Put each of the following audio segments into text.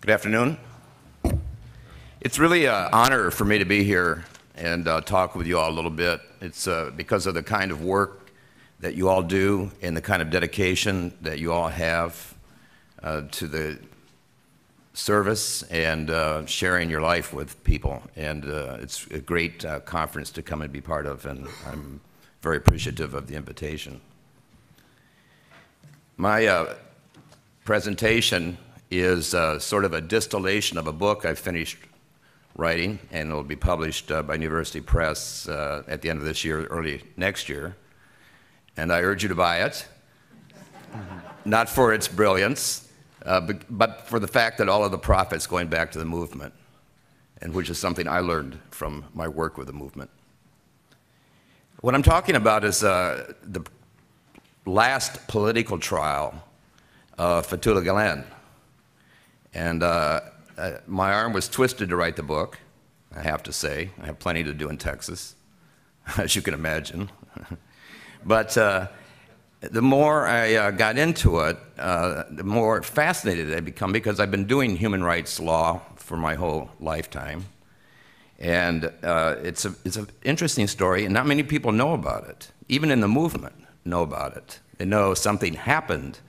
Good afternoon. It's really an honor for me to be here and talk with you all a little bit. It's because of the kind of work that you all do and the kind of dedication that you all have to the service and sharing your life with people. And it's a great conference to come and be part of, and I'm very appreciative of the invitation. My presentation is sort of a distillation of a book I finished writing, and it will be published by University Press at the end of this year, early next year. And I urge you to buy it, not for its brilliance, but for the fact that all of the profits going back to the movement, and which is something I learned from my work with the movement. What I'm talking about is the last political trial of Fethullah Gülen. And my arm was twisted to write the book, I have to say. I have plenty to do in Texas, as you can imagine. But the more I got into it, the more fascinated I've become, because I've been doing human rights law for my whole lifetime. And it's an interesting story, and not many people know about it. Even in the movement know about it. They know something happened,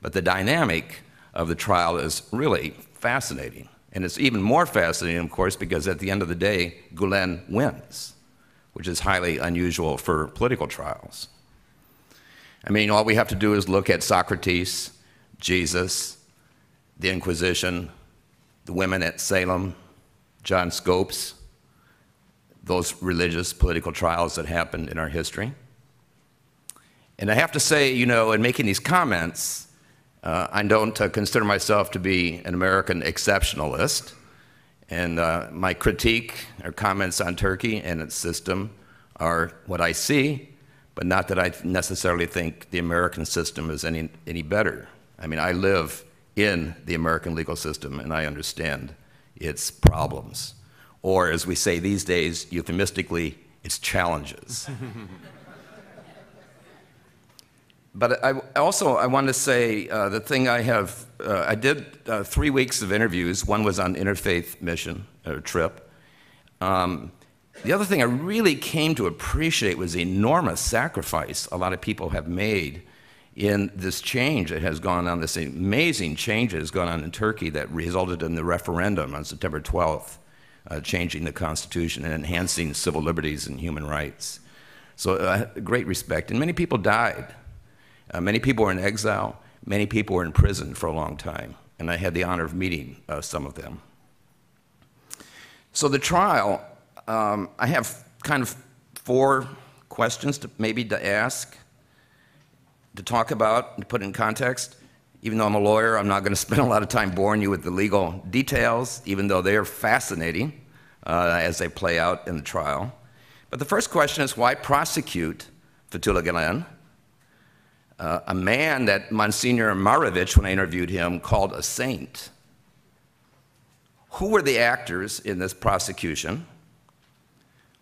but the dynamic of the trial is really fascinating. And it's even more fascinating, of course, because at the end of the day, Gülen wins, which is highly unusual for political trials. I mean, all we have to do is look at Socrates, Jesus, the Inquisition, the women at Salem, John Scopes, those religious political trials that happened in our history. And I have to say, you know, in making these comments, I don't consider myself to be an American exceptionalist, and my critique or comments on Turkey and its system are what I see, but not that I necessarily think the American system is any better. I mean, I live in the American legal system, and I understand its problems, or as we say these days, euphemistically, its challenges. But I want to say the thing I did 3 weeks of interviews. One was on interfaith mission or trip. The other thing I really came to appreciate was the enormous sacrifice a lot of people have made in this change that has gone on, this amazing change that has gone on in Turkey that resulted in the referendum on September 12th, changing the constitution and enhancing civil liberties and human rights. So great respect, and many people died. Many people were in exile. Many people were in prison for a long time, and I had the honor of meeting some of them. So the trial, I have kind of 4 questions to ask, to talk about, to put in context. Even though I'm a lawyer, I'm not going to spend a lot of time boring you with the legal details, even though they are fascinating as they play out in the trial. But the first question is, why prosecute Fethullah Gülen? A man that Monsignor Marovich, when I interviewed him, called a saint. Who were the actors in this prosecution?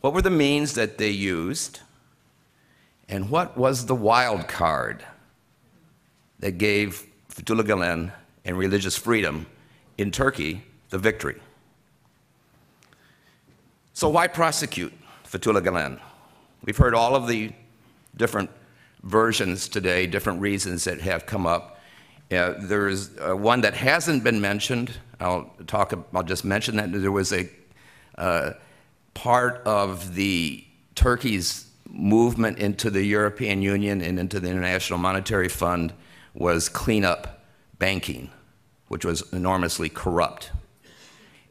What were the means that they used? And what was the wild card that gave Fethullah Gülen and religious freedom in Turkey the victory? So why prosecute Fethullah Gülen? We've heard all of the different versions today, different reasons that have come up. There's one that hasn't been mentioned. I'll just mention that there was a part of the Turkey's movement into the European Union and into the International Monetary Fund was clean up banking, which was enormously corrupt.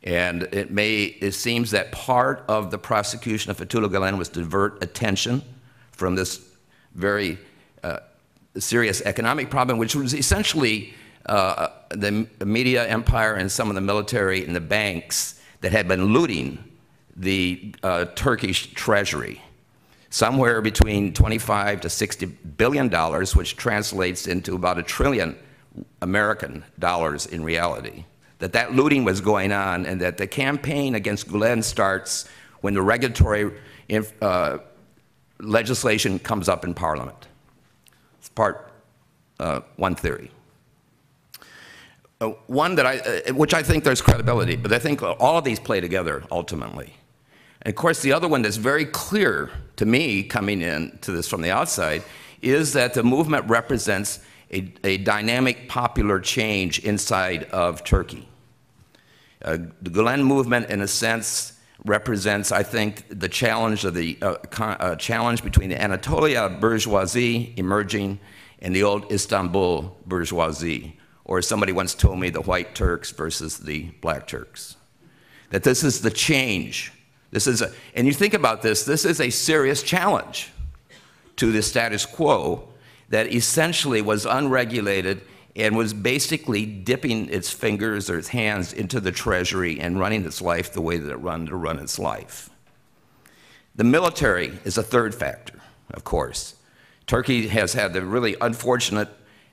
And it seems that part of the prosecution of Fethullah Gülen was to divert attention from this very serious economic problem, which was essentially the media empire and some of the military and the banks that had been looting the Turkish treasury, somewhere between $25 to $60 billion, which translates into about $1 trillion American dollars in reality. That looting was going on, and that the campaign against Gülen starts when the regulatory legislation comes up in Parliament. It's part one theory. One that which I think there's credibility, but I think all of these play together ultimately. And of course, the other one that's very clear to me coming into this from the outside is that the movement represents a dynamic popular change inside of Turkey. The Gülen movement, in a sense, represents, I think, the challenge of the challenge between the Anatolia bourgeoisie emerging and the old Istanbul bourgeoisie, or as somebody once told me, the white Turks versus the black Turks. That this is the change. This is and you think about this is a serious challenge to the status quo that essentially was unregulated and was basically dipping its fingers or its hands into the treasury and running its life the way that it run to run its life. The military is a third factor, of course. Turkey has had the really unfortunate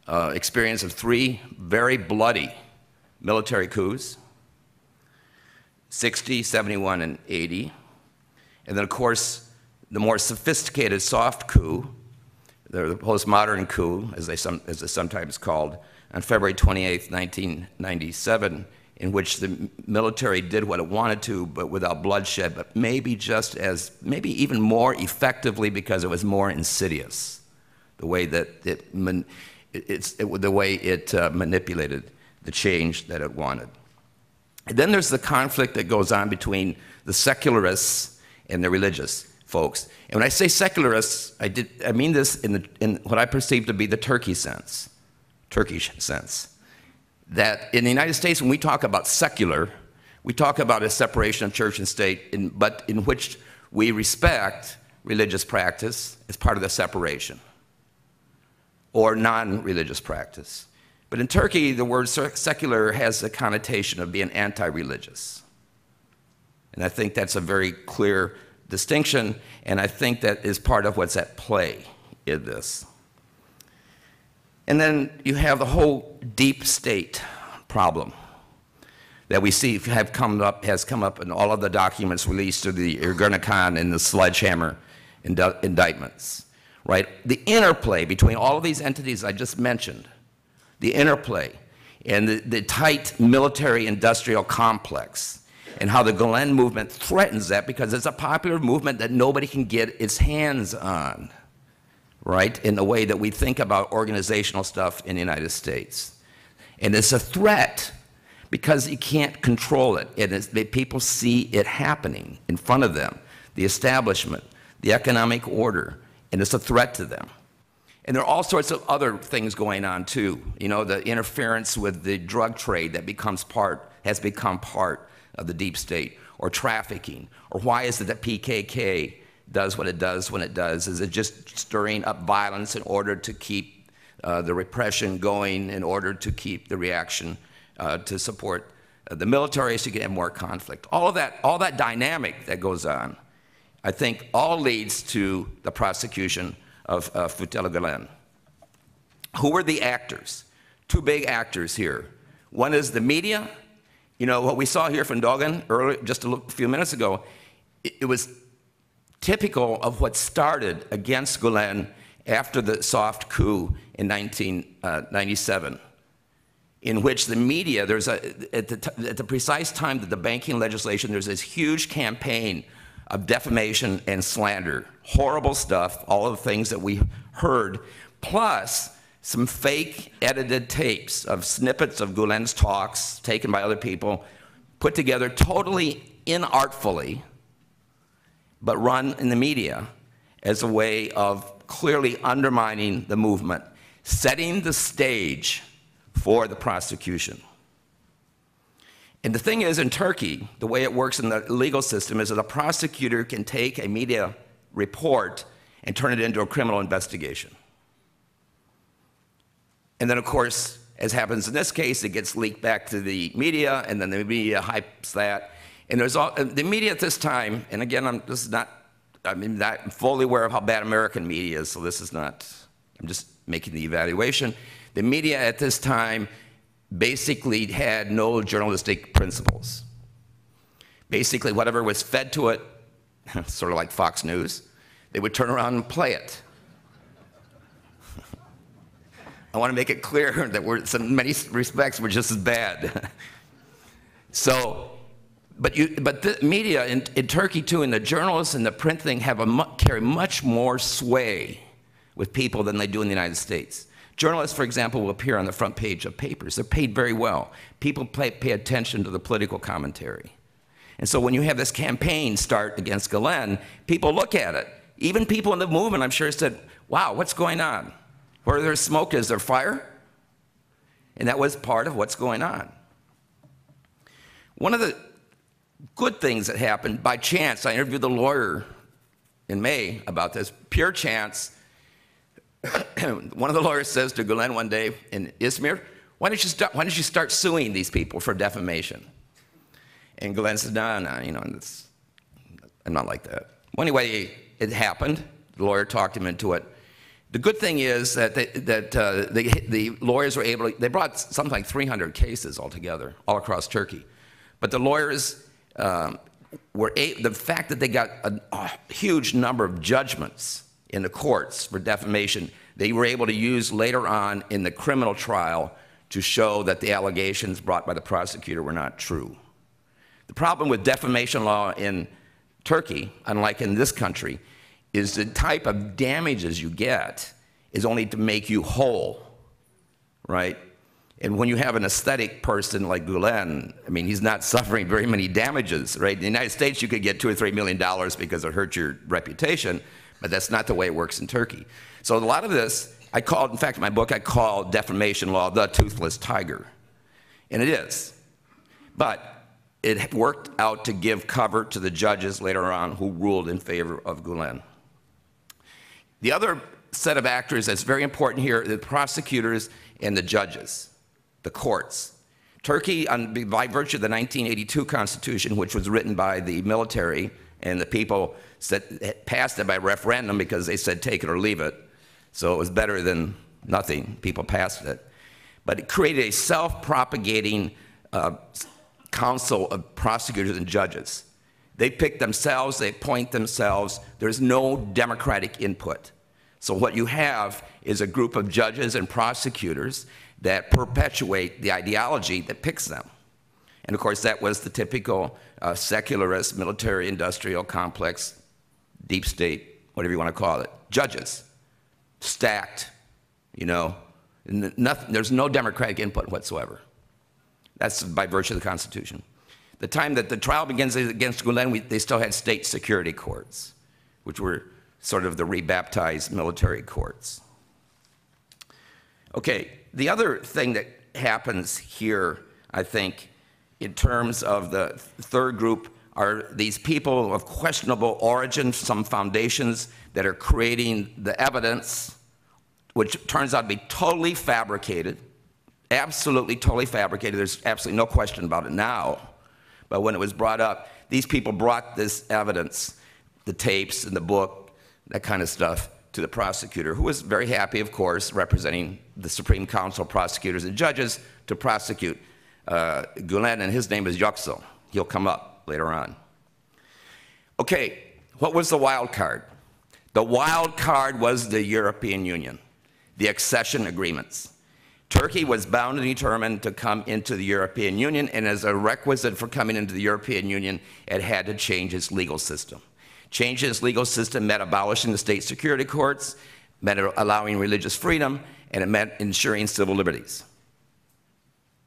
experience of 3 very bloody military coups, 60, 71, and 80. And then, of course, the more sophisticated soft coup, the postmodern coup, as it's sometimes called, on February 28, 1997, in which the military did what it wanted to, but without bloodshed, but maybe maybe even more effectively because it was more insidious, the way that it manipulated the change that it wanted. And then there's the conflict that goes on between the secularists and the religious folks. And when I say secularists, I mean this in what I perceive to be the Turkish sense. That in the United States, when we talk about secular, we talk about a separation of church and state, but in which we respect religious practice as part of the separation, or non-religious practice. But in Turkey, the word secular has a connotation of being anti-religious. And I think that's a very clear distinction, and I think that is part of what's at play in this. And then you have the whole deep state problem that we see has come up in all of the documents released through the Ergenekon and the Sledgehammer indictments, right? The interplay between all of these entities I just mentioned, the interplay and the tight military-industrial complex, and how the Gülen movement threatens that because it's a popular movement that nobody can get its hands on, right, in the way that we think about organizational stuff in the United States. And it's a threat because you can't control it. People see it happening in front of them, the establishment, the economic order, and it's a threat to them. And there are all sorts of other things going on too. You know, the interference with the drug trade that has become part of the deep state, or trafficking, or why is it that PKK does what it does when it does? Is it just stirring up violence in order to keep the repression going, in order to keep the reaction to support the military so you can have more conflict? All that dynamic that goes on, I think all leads to the prosecution of Fethullah Gülen. Who were the actors? 2 big actors here. One is the media. You know, what we saw here from Dogan earlier, just a few minutes ago, it was typical of what started against Gülen after the soft coup in 1997, in which the media, at the precise time that the banking legislation, there's this huge campaign of defamation and slander, horrible stuff, all of the things that we heard, plus some fake edited tapes of snippets of Gülen's talks taken by other people, put together totally inartfully, but run in the media as a way of clearly undermining the movement, setting the stage for the prosecution. And the thing is, in Turkey, the way it works in the legal system is that a prosecutor can take a media report and turn it into a criminal investigation. And then, of course, as happens in this case, it gets leaked back to the media, and then the media hypes that. And there's the media at this time, and again, I'm not fully aware of how bad American media is, so this is not, I'm just making the evaluation. The media at this time basically had no journalistic principles. Basically, whatever was fed to it, sort of like Fox News, they would turn around and play it. I want to make it clear that in many respects, we're just as bad. So, but the media in Turkey too, and the journalists and the print thing carry much more sway with people than they do in the United States. Journalists, for example, will appear on the front page of papers. They're paid very well. People pay attention to the political commentary. And so when you have this campaign start against Gülen, people look at it. Even people in the movement, I'm sure, said, wow, what's going on? Where there's smoke, is there fire? And that was part of what's going on. One of the good things that happened, by chance, I interviewed the lawyer in May about this, pure chance. One of the lawyers says to Gülen one day in Izmir, why don't you start suing these people for defamation? And Gülen said, no, I'm not like that. Well, anyway, it happened. The lawyer talked him into it. The good thing is that the lawyers were able to, they brought something like 300 cases altogether, all across Turkey. But the lawyers the fact that they got a huge number of judgments in the courts for defamation, they were able to use later on in the criminal trial to show that the allegations brought by the prosecutor were not true. The problem with defamation law in Turkey, unlike in this country, is the type of damages you get is only to make you whole, right? And when you have an aesthetic person like Gülen, I mean, he's not suffering very many damages, right? In the United States, you could get $2 or $3 million because it hurt your reputation, but that's not the way it works in Turkey. So a lot of this, in fact, in my book, I call defamation law the toothless tiger. And it is. But it worked out to give cover to the judges later on who ruled in favor of Gülen. The other set of actors that's very important here are the prosecutors and the judges, the courts. Turkey, by virtue of the 1982 Constitution, which was written by the military, and the people passed it by referendum because they said take it or leave it, so it was better than nothing. People passed it. But it created a self-propagating council of prosecutors and judges. They pick themselves, they appoint themselves. There's no democratic input. So what you have is a group of judges and prosecutors that perpetuate the ideology that picks them. And of course, that was the typical secularist, military-industrial complex, deep state, whatever you want to call it. Judges, stacked, there's no democratic input whatsoever. That's by virtue of the Constitution. The time that the trial begins against Gülen, they still had state security courts, which were sort of the rebaptized military courts. Okay, the other thing that happens here, I think, in terms of the third group are these people of questionable origin, some foundations that are creating the evidence, which turns out to be totally fabricated, absolutely totally fabricated. There's absolutely no question about it now. But when it was brought up, these people brought this evidence, the tapes and the book, that kind of stuff, to the prosecutor, who was very happy, of course, representing the Supreme Council of prosecutors and judges, to prosecute Gülen, and his name is Yüksel. He'll come up later on. Okay, what was the wild card? The wild card was the European Union, the accession agreements. Turkey was bound and determined to come into the European Union, and as a requisite for coming into the European Union, it had to change its legal system. Changing its legal system meant abolishing the state security courts, meant allowing religious freedom, and it meant ensuring civil liberties.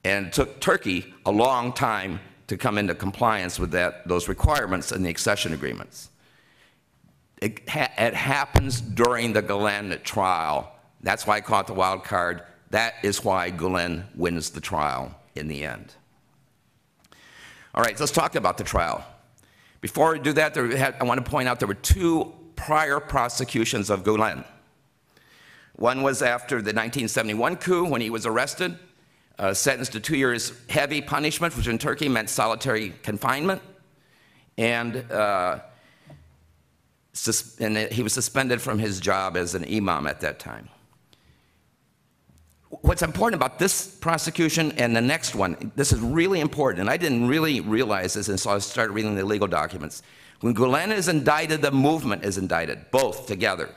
And it took Turkey a long time to come into compliance with those requirements in the accession agreements. It happens during the Gülen trial. That's why I call it the wild card. That is why Gülen wins the trial in the end. All right, so let's talk about the trial. Before we do that, I want to point out there were two prior prosecutions of Gülen. One was after the 1971 coup, when he was arrested, sentenced to 2 years heavy punishment, which in Turkey meant solitary confinement, and he was suspended from his job as an imam at that time. What's important about this prosecution and the next one, this is really important, and I didn't really realize this until I started reading the legal documents. When Gülen is indicted, the movement is indicted, both together.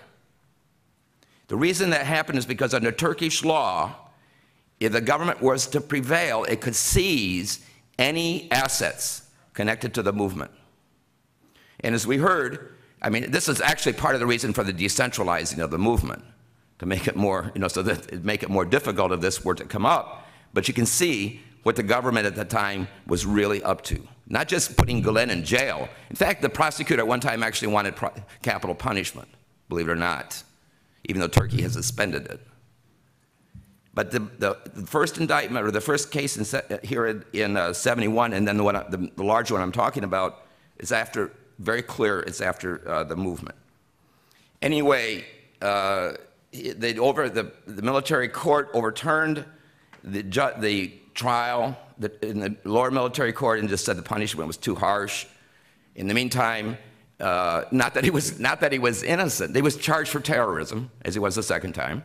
The reason that happened is because under Turkish law, if the government was to prevail, it could seize any assets connected to the movement. And as we heard, I mean, this is actually part of the reason for the decentralizing of the movement, to make it more, so that it make it more difficult if this were to come up. But you can see what the government at the time was really up to. Not just putting Gülen in jail. In fact, the prosecutor at one time actually wanted capital punishment, believe it or not, even though Turkey has suspended it. But the first indictment, or the first case here in 71, and then the large one I'm talking about, is after, very clear, it's after the movement. Anyway, the military court overturned the trial in the lower military court and just said the punishment was too harsh. In the meantime, not that he was innocent. He was charged for terrorism, as he was the second time.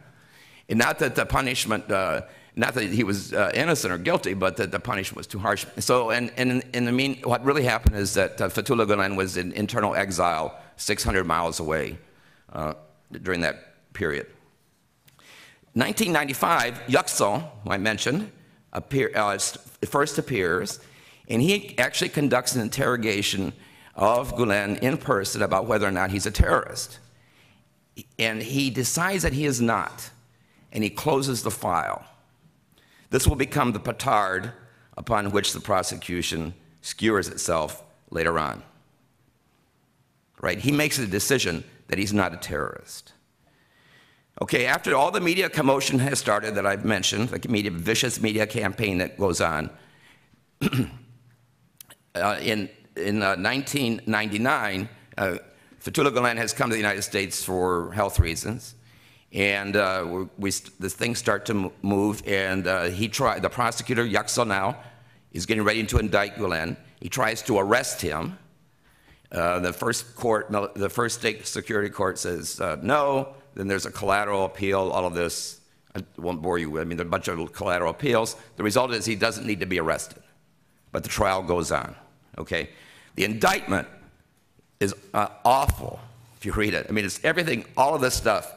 And not that the punishment, not that he was innocent or guilty, but that the punishment was too harsh. So, what really happened is that Fethullah Gülen was in internal exile 600 miles away during that period. 1995, Yüksel, who I mentioned, first appears, and he actually conducts an interrogation of Gülen in person about whether or not he's a terrorist. And he decides that he is not, and he closes the file. This will become the petard upon which the prosecution skewers itself later on. Right? He makes a decision that he's not a terrorist. Okay, after all the media commotion has started that I've mentioned, the vicious media campaign that goes on, in 1999, Fethullah Gülen has come to the United States for health reasons, and the things start to move, and the prosecutor, Yüksel now, is getting ready to indict Gülen. He tries to arrest him. The first state security court says no. Then there's a collateral appeal, all of this. I won't bore you with, I mean, there are a bunch of collateral appeals. The result is he doesn't need to be arrested, but the trial goes on, okay? The indictment is awful, if you read it. I mean, it's everything, all of this stuff,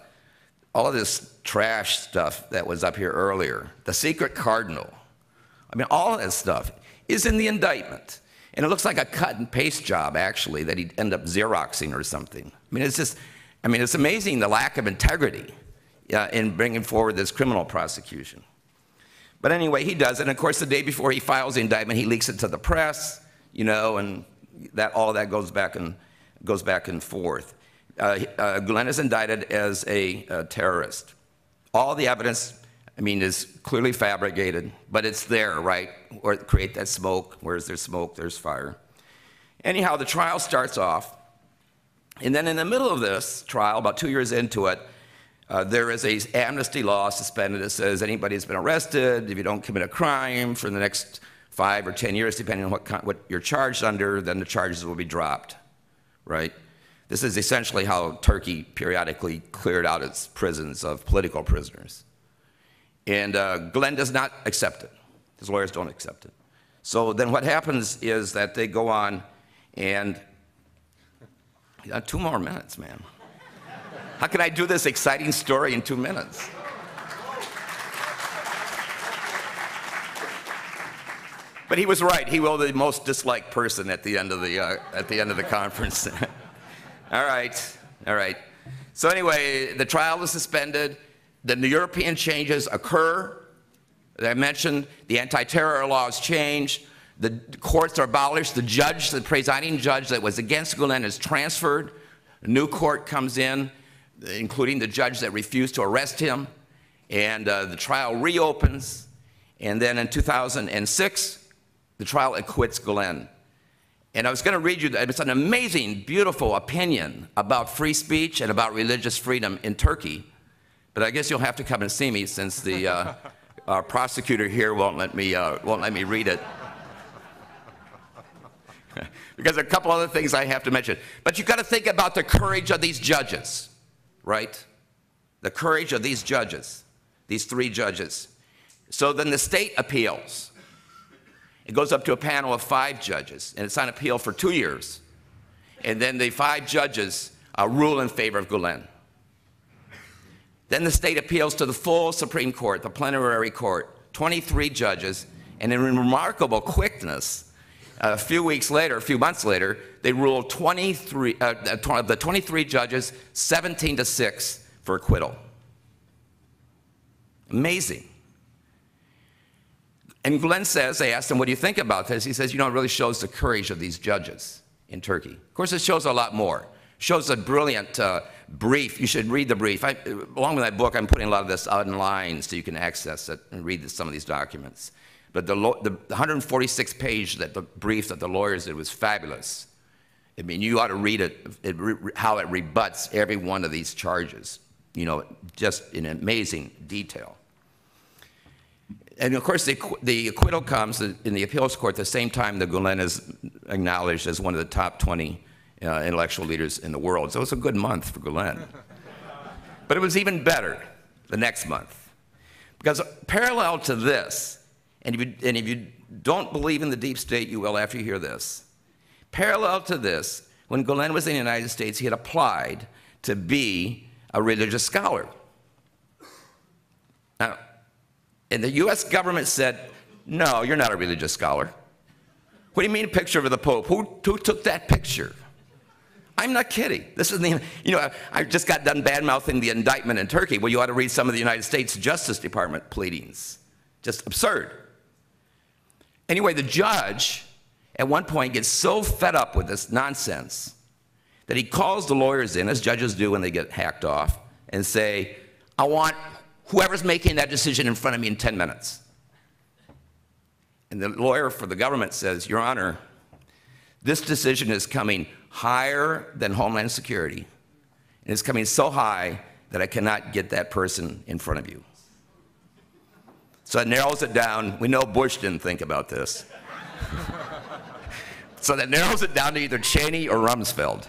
all of this trash stuff that was up here earlier, the secret cardinal, I mean, all of that stuff is in the indictment. And it looks like a cut and paste job, actually, that he'd end up Xeroxing or something. I mean, it's just, I mean, it's amazing the lack of integrity in bringing forward this criminal prosecution. But anyway, he does it. And of course, the day before he files the indictment, he leaks it to the press, and all of that goes back and forth. Gülen is indicted as a terrorist. All the evidence, I mean, is clearly fabricated, but it's there, right? Or create that smoke. Where's there's smoke, there's fire. Anyhow, the trial starts off. And then in the middle of this trial, about 2 years into it, there is an amnesty law suspended that says anybody who's been arrested, if you don't commit a crime for the next 5 or 10 years, depending on what you're charged under, then the charges will be dropped, right? This is essentially how Turkey periodically cleared out its prisons of political prisoners. And Gülen does not accept it. His lawyers don't accept it. So then what happens is that they go on and... You got 2 more minutes, man. How can I do this exciting story in 2 minutes? But he was right. He was the most disliked person at the end of the conference. All right. So anyway, the trial is suspended. The European changes occur. As I mentioned, the anti-terror laws change. The courts are abolished. The presiding judge that was against Gülen is transferred. A new court comes in, including the judge that refused to arrest him. And the trial reopens. And then in 2006, the trial acquits Gülen. And I was going to read you, it's an amazing, beautiful opinion about free speech and about religious freedom in Turkey. But I guess you'll have to come and see me since the prosecutor here won't let me read it. Because there are a couple other things I have to mention. But you've got to think about the courage of these judges, right? The courage of these judges, these 3 judges. So then the state appeals. It goes up to a panel of 5 judges, and it's on appeal for 2 years. And then the 5 judges rule in favor of Gülen. Then the state appeals to the full Supreme Court, the plenary court, 23 judges, and in remarkable quickness, a few months later, they ruled 23, of the 23 judges, 17-6 for acquittal. Amazing. And Gülen says, they asked him, what do you think about this? He says, you know, it really shows the courage of these judges in Turkey. Of course, it shows a lot more. It shows a brilliant brief. You should read the brief. Along with that book, I'm putting a lot of this out in lines so you can access it and read some of these documents. But the 146-page brief that the lawyers did was fabulous. I mean, you ought to read it, how it rebuts every one of these charges, you know, just in amazing detail. And of course, the acquittal comes in the appeals court the same time that Gülen is acknowledged as one of the top 20 intellectual leaders in the world. So it's a good month for Gülen. But it was even better the next month. Because parallel to this, and if you don't believe in the deep state, you will after you hear this. Parallel to this, when Gülen was in the United States, he had applied to be a religious scholar. Now, and the US government said, no, you're not a religious scholar. What do you mean a picture of the Pope? Who took that picture? I'm not kidding. This is the, you know, I just got done bad-mouthing the indictment in Turkey. Well, you ought to read some of the United States Justice Department pleadings. Just absurd. Anyway, the judge at one point gets so fed up with this nonsense that he calls the lawyers in, as judges do when they get hacked off, and say, I want whoever's making that decision in front of me in 10 minutes. And the lawyer for the government says, Your Honor, this decision is coming higher than Homeland Security, and it's coming so high that I cannot get that person in front of you. So it narrows it down. We know Bush didn't think about this. So that narrows it down to either Cheney or Rumsfeld.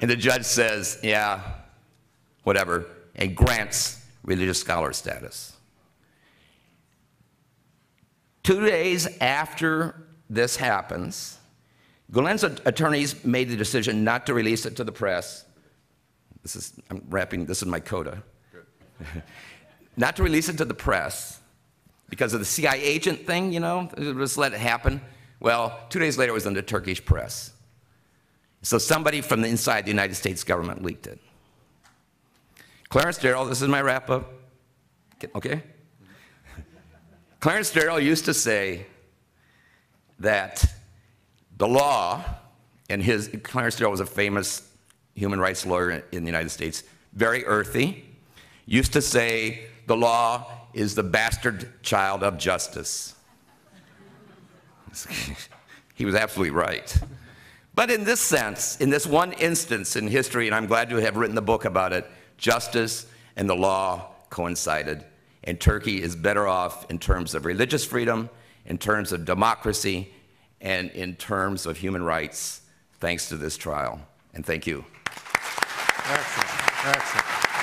And the judge says, yeah, whatever, and grants religious scholar status. 2 days after this happens, Gülen's attorneys made the decision not to release it to the press. I'm wrapping, this is my coda. Not to release it to the press because of the CIA agent thing, you know, just let it happen. Well, 2 days later, it was in the Turkish press. So somebody from the inside the United States government leaked it. Clarence Darrow, this is my wrap-up, okay? Clarence Darrow used to say that the law, and Clarence Darrow was a famous human rights lawyer in the United States, very earthy, used to say the law is the bastard child of justice. He was absolutely right. But in this sense, in this one instance in history, and I'm glad to have written the book about it, justice and the law coincided, and Turkey is better off in terms of religious freedom, in terms of democracy, and in terms of human rights, thanks to this trial. And thank you. Excellent. Excellent.